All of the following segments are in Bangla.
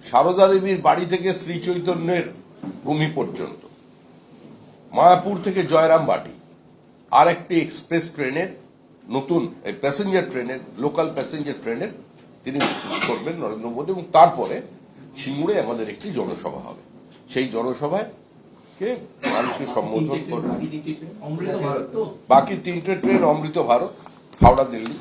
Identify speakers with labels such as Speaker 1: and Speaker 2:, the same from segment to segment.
Speaker 1: সারদা দেবীর বাড়ি থেকে শ্রী চৈতন্যের ভূমি পর্যন্ত, মায়াপুর থেকে জয়রাম বাটি আর একটি এক্সপ্রেস ট্রেনের নতুন প্যাসেঞ্জার ট্রেনের লোকাল প্যাসেঞ্জার ট্রেনের তিনি করবেন নরেন্দ্র মোদী, এবং তারপরে সিঙ্গুরে আমাদের একটি জনসভা হবে। সেই জনসভায় কে মানুষকে সম্বোধন করবে। বাকি তিনটে ট্রেন অমৃত ভারত, হাওড়া দিল্লি।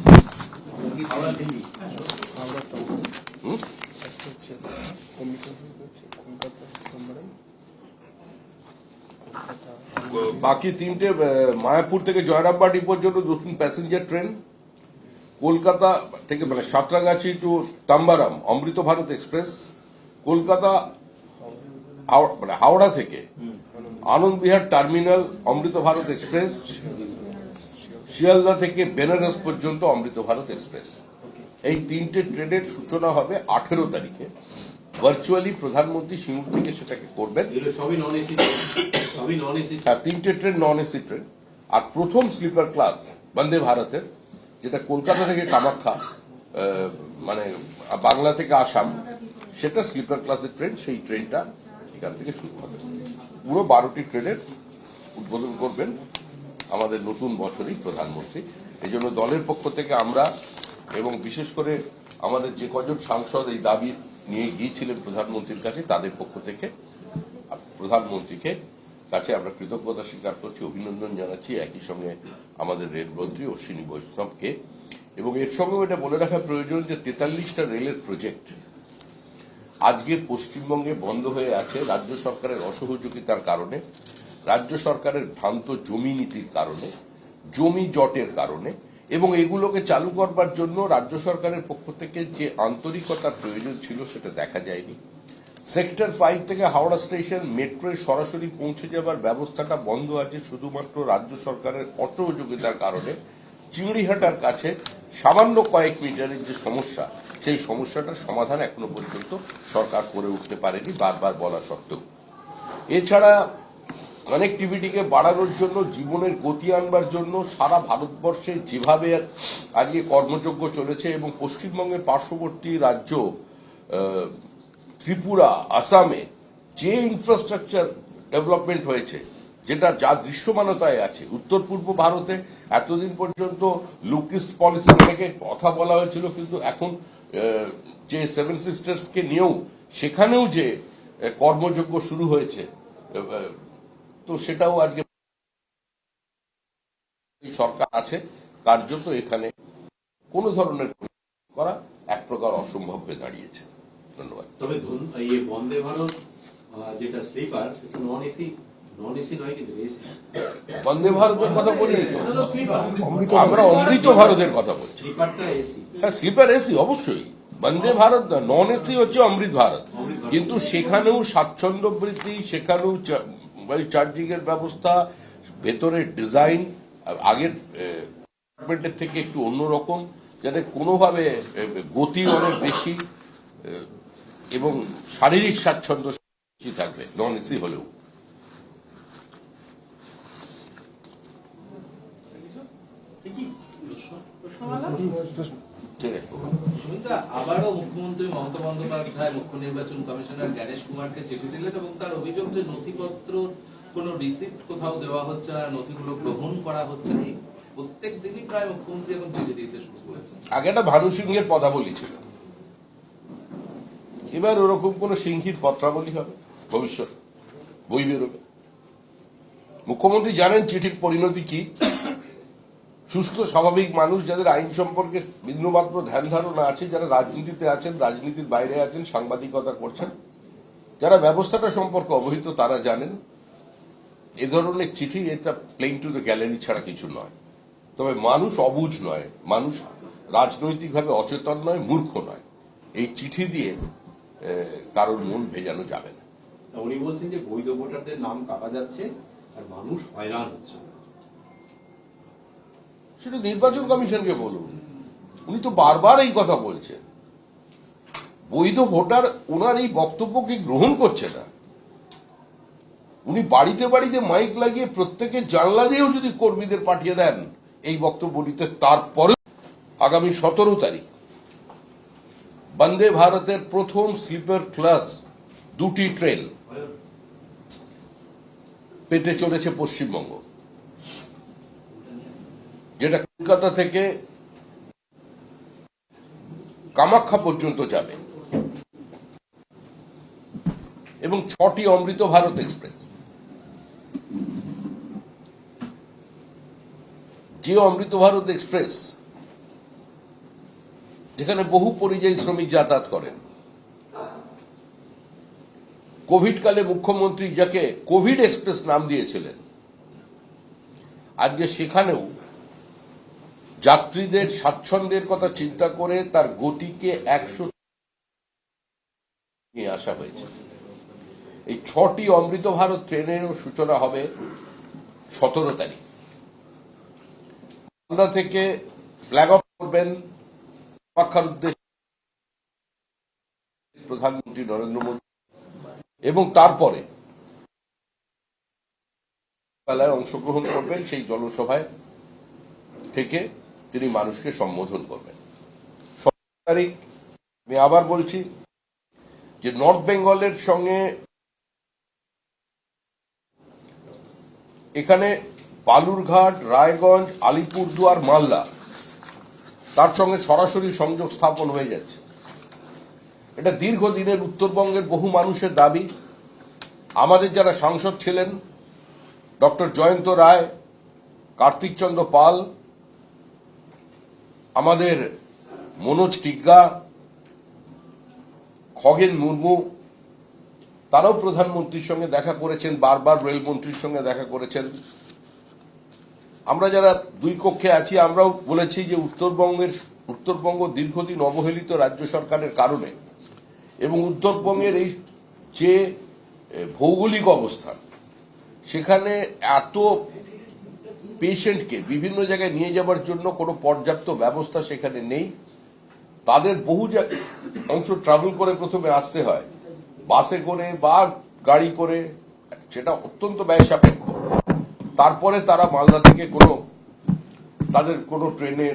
Speaker 1: বাকি তিনটে মায়াপুর থেকে জয়রামবাটি পর্যন্ত নতুন প্যাসেঞ্জার ট্রেন, কলকাতা থেকে মানে সাঁতরাগাছি টু তাম্বারাম অমৃত ভারত এক্সপ্রেস, কলকাতা মানে হাওড়া থেকে আনন্দ বিহার টার্মিনাল অমৃত ভারত এক্সপ্রেস, শিয়ালদা থেকে বেনারস পর্যন্ত অমৃত ভারত এক্সপ্রেস। এই তিনটে ট্রেনের সূচনা হবে 18 তারিখে। ভার্চুয়ালি প্রধানমন্ত্রী সিঙ্গুর থেকে সেটাকে করবেন। তিনটে ট্রেন নন এসি ট্রেন। আর প্রথম স্লিপার ক্লাস বন্দে ভারতের, যেটা কলকাতা থেকে কামাখ্যা মানে বাংলা থেকে আসাম, সেটা স্লিপার ক্লাসের ট্রেন। সেই ট্রেনটা এখান থেকে শুরু হবে। পুরো 12টি ট্রেনের উদ্বোধন করবেন আমাদের নতুন বছরই প্রধানমন্ত্রী। এই জন্য দলের পক্ষ থেকে আমরা এবং বিশেষ করে আমাদের যে কজন সাংসদ এই দাবি নিয়ে গিয়েছিলেন প্রধানমন্ত্রীর কাছে, তাদের পক্ষ থেকে প্রধানমন্ত্রীকে কাছে আমরা কৃতজ্ঞতা স্বীকার করছি, অভিনন্দন জানাচ্ছি। একই সঙ্গে আমাদের রেলমন্ত্রী অশ্বিনী বৈষ্ণবকে। এবং এর সঙ্গে এটা বলে রাখা প্রয়োজন যে 43টা রেলের প্রজেক্ট আজকে পশ্চিমবঙ্গে বন্ধ হয়ে আছে রাজ্য সরকারের অসহযোগিতার কারণে, রাজ্য সরকারের ভ্রান্ত জমি নীতির কারণে, জমি জটের কারণে। এবং এগুলোকে চালু করবার জন্য রাজ্য সরকারের পক্ষ থেকে যে আন্তরিকতার প্রয়োজন ছিল সেটা দেখা যায়নি। সেক্টর 5 থেকে হাওড়া স্টেশন মেট্রোয় সরাসরি পৌঁছে যাবার ব্যবস্থাটা বন্ধ আছে শুধুমাত্র রাজ্য সরকারের অসহযোগিতার কারণে। চিংড়িহাটার কাছে সামান্য কয়েক মিটারের যে সমস্যা, সেই সমস্যাটার সমাধান এখনো পর্যন্ত সরকার করে উঠতে পারেনি, বারবার বলা সত্ত্বেও। এছাড়া কানেক্টিভিটিকে বাড়ানোর জন্য, জীবনের গতি আনবার জন্য সারা ভারতবর্ষে যেভাবে আজকে কর্মযজ্ঞ চলেছে এবং পশ্চিমবঙ্গের পার্শ্ববর্তী রাজ্য ত্রিপুরা, আসামে যে ইনফ্রাস্ট্রাকচার ডেভেলপমেন্ট হয়েছে, যেটা যা দৃশ্যমানতায় আছে, উত্তর পূর্ব ভারতে এতদিন পর্যন্ত লুকিস্ট পলিসি অনেকে কথা বলা হয়েছিল, কিন্তু এখন যে 7 সিস্টার্সকে নিয়েও সেখানেও যে কর্মযজ্ঞ শুরু হয়েছে, তো সেটাও আজকে সরকার আছে। কার্যত এখানে কোন ধরনের করা এক প্রকার অসম্ভব হয়ে দাঁড়িয়েছে। ধন্যবাদ।
Speaker 2: তবে বন্দে ভারত যেটা স্লিপার, নন এসি নয় কিন্তু এসি।
Speaker 1: বন্দে ভারতের কথা বলি, আমরা অমৃত ভারতের কথা বলছি। হ্যাঁ, স্লিপার এসি অবশ্যই। বন্দে ভারত নন এসি হচ্ছে অমৃত ভারত, কিন্তু সেখানেও স্বাচ্ছন্দ্য বৃদ্ধি, সেখানেও চার্জিং এর ব্যবস্থা, ভেতরের ডিজাইন আগের ডিপার্টমেন্টের থেকে একটু অন্যরকম, যাতে কোনোভাবে গতি অনেক বেশি এবং শারীরিক স্বাচ্ছন্দ্য বেশি থাকবে নন এসি হলেও।
Speaker 3: আবারও মুখ্যমন্ত্রী মমতা বন্দ্যোপাধ্যায় মুখ্য নির্বাচন কমিশনার জ্ঞানেশ কুমারকে চিঠি দিলেন এবং তার অভিযোগ যে নথিপত্র কোনো রিসিপ্ট কোথাও দেওয়া হচ্ছে না, নথিগুলো গ্রহণ করা হচ্ছে না। প্রত্যেক দিনই প্রায় মুখ্যমন্ত্রী এখন চিঠি দিতে শুরু করেছেন।
Speaker 1: আগে একটা ভানু সিংহের পদাবলী ছিল, এবার ওরকম কোন সিংহীর পত্রাবলী হবে ভবিষ্যৎ, বই বেরোবে। মুখ্যমন্ত্রী জানেন চিঠির পরিণতি কি। সুস্থ স্বাভাবিক মানুষ যাদের আইন সম্পর্কে বিন্দুমাত্র ধ্যান ধারণা আছে, যারা রাজনীতিতে আছেন, রাজনীতির বাইরে আছেন, সাংবাদিকতা করছেন, যারা ব্যবস্থাটা সম্পর্কে অবহিত, তারা জানেন এ ধরনের চিঠি এটা প্লেইং টু দ্য গ্যালারি ছাড়া কিছু নয়। তবে মানুষ অবুঝ নয়, মানুষ রাজনৈতিকভাবে অচেতন নয়, মূর্খ নয়। এই চিঠি দিয়ে কারোর মন ভেজানো যাবে না।
Speaker 2: উনি বলছেন যে বৈধ ভোটারদের নাম কাটা যাচ্ছে আর মানুষ হয়রান হচ্ছে।
Speaker 1: সেটা নির্বাচন কমিশনকে বলুন, উনি তো বারবার এই কথা বলছেন। বৈধ ভোটার ওনার এই বক্তব্যকে গ্রহণ করছে না। উনি বাড়িতে বাড়িতে মাইক লাগিয়ে প্রত্যেকের জানলা দিয়েও যদি কর্মীদের পাঠিয়ে দেন এই বক্তব্য দিতে, তারপরে আগামী 17 তারিখ বন্দে ভারতের প্রথম স্লিপার ক্লাস দুটি ট্রেন পেতে চলেছে পশ্চিমবঙ্গ, যেটা কলকাতা থেকে কামাখ্যা পর্যন্ত যাবে, এবং 6টি অমৃত ভারত এক্সপ্রেস। যে অমৃত ভারত এক্সপ্রেস যেখানে বহু পরিযায়ী শ্রমিক যাতায়াত করেন, কোভিড কালে মুখ্যমন্ত্রী যাকে কোভিড এক্সপ্রেস নাম দিয়েছিলেন, আজকে সেখানেও যাত্রীদের স্বাচ্ছন্দ্যের কথা চিন্তা করে তার গতিকে 100 নিয়ে আসা হয়েছে। এই 6টি অমৃত ভারত ট্রেনেরও সূচনা হবে 17 তারিখ। মালদা থেকে ফ্ল্যাগ অফ করবেন কামাখ্যার উদ্দেশ্যে প্রধানমন্ত্রী নরেন্দ্র মোদী, এবং তারপরে বেলায় অংশগ্রহণ করবেন সেই জনসভায় থেকে তিনি মানুষকে সম্বোধন করবেন। 17 তারিখ আমি আবার বলছি যে নর্থ বেঙ্গলের সঙ্গে এখানে বালুরঘাট, রায়গঞ্জ, আলিপুরদুয়ার, মালদা তার সঙ্গে সরাসরি সংযোগ স্থাপন হয়ে যাচ্ছে। এটা দীর্ঘদিনের উত্তরবঙ্গের বহু মানুষের দাবি। আমাদের যারা সাংসদ ছিলেন, ডক্টর জয়ন্ত রায়, কার্তিক চন্দ্র পাল, আমাদের মনোজ টিগ্গা, খগেন মুর্মু, তারাও প্রধানমন্ত্রীর সঙ্গে দেখা করেছেন, বারবার রেলমন্ত্রীর সঙ্গে দেখা করেছেন। আমরা যারা দুই কক্ষে আছি, আমরাও বলেছি যে উত্তরবঙ্গ দীর্ঘদিন অবহেলিত রাজ্য সরকারের কারণে, এবং উত্তরবঙ্গের এই যে ভৌগোলিক অবস্থান, সেখানে এত পেশেন্টকে বিভিন্ন জায়গায় নিয়ে যাওয়ার জন্য কোনো পর্যাপ্ত ব্যবস্থা সেখানে নেই। তাদের বহু অংশ ট্রাভেল করে প্রথমে আসতে হয়, বাসে করে বা গাড়ি করে, সেটা অত্যন্ত ব্যয় সাপেক্ষ। তারপরে তারা মালদা থেকে তাদের কোনো ট্রেনে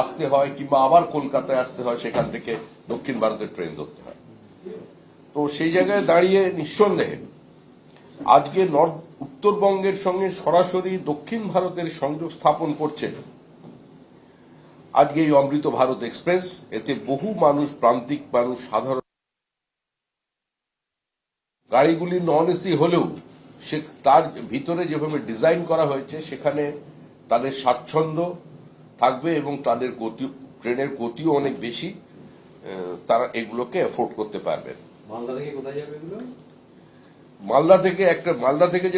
Speaker 1: আসতে হয়, কিংবা আবার কলকাতায় আসতে হয়, সেখান থেকে দক্ষিণ ভারতের ট্রেন ধরতে হয়। তো সেই জায়গায় দাঁড়িয়ে নিঃসন্দেহে আজকে উত্তরবঙ্গের সঙ্গে সরাসরি দক্ষিণ ভারতের সংযোগ স্থাপন করছে আজকে এই অমৃত ভারত এক্সপ্রেস। এতে বহু মানুষ, প্রান্তিক মানুষ, সাধারণ গাড়িগুলি নন এসি হলেও তার ভিতরে যেভাবে ডিজাইন করা হয়েছে, সেখানে তাদের স্বাচ্ছন্দ্য থাকবে এবং তাদের ট্রেনের গতিও অনেক বেশি, তারা এগুলোকে এফোর্ড করতে পারবেন।
Speaker 2: মালদা থেকে কোথায় যাবে এগুলো?
Speaker 1: মালদা থেকে যেটা